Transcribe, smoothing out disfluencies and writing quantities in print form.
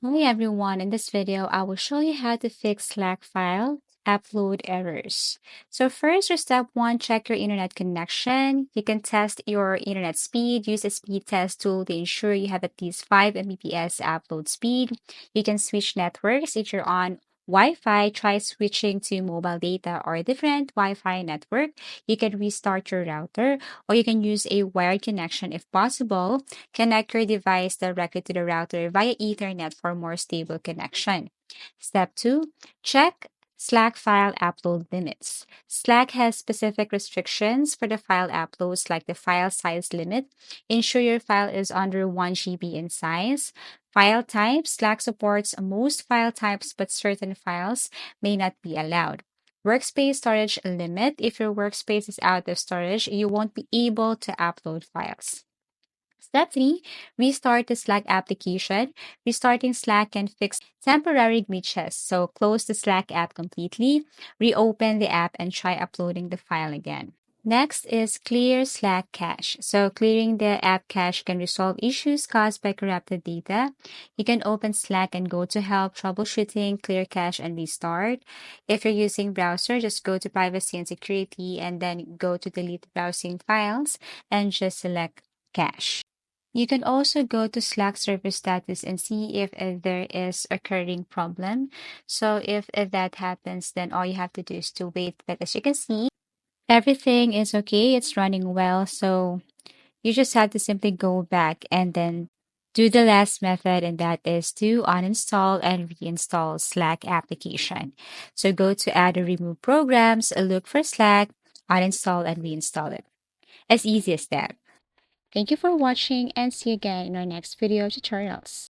Hi everyone, in this video, I will show you how to fix Slack file upload errors. So first, for step one, check your internet connection. You can test your internet speed. Use a speed test tool to ensure you have at least 5 Mbps upload speed. You can switch networks if you're on Wi-Fi. Try switching to mobile data or a different Wi-Fi network. You can restart your router, or you can use a wired connection if possible. Connect your device directly to the router via Ethernet for more stable connection. Step 2, check Slack file upload limits. Slack has specific restrictions for the file uploads, like the file size limit. Ensure your file is under 1 GB in size. File types: Slack supports most file types, but certain files may not be allowed. Workspace storage limit: if your workspace is out of storage, you won't be able to upload files. Step 3, restart the Slack application. Restarting Slack can fix temporary glitches. So close the Slack app completely, reopen the app, and try uploading the file again. Next is clear Slack cache. So clearing the app cache can resolve issues caused by corrupted data. You can open Slack and go to help, troubleshooting, clear cache, and restart. If you're using browser, just go to privacy and security and then go to delete browsing files and just select cache. You can also go to Slack server status and see if there is a occurring problem. So if that happens, then all you have to do is to wait. But as you can see, everything is okay. It's running well. So you just have to simply go back and then do the last method, and that is to uninstall and reinstall Slack application. So go to add or remove programs, look for Slack, uninstall and reinstall it. As easy as that. Thank you for watching and see you again in our next video tutorials.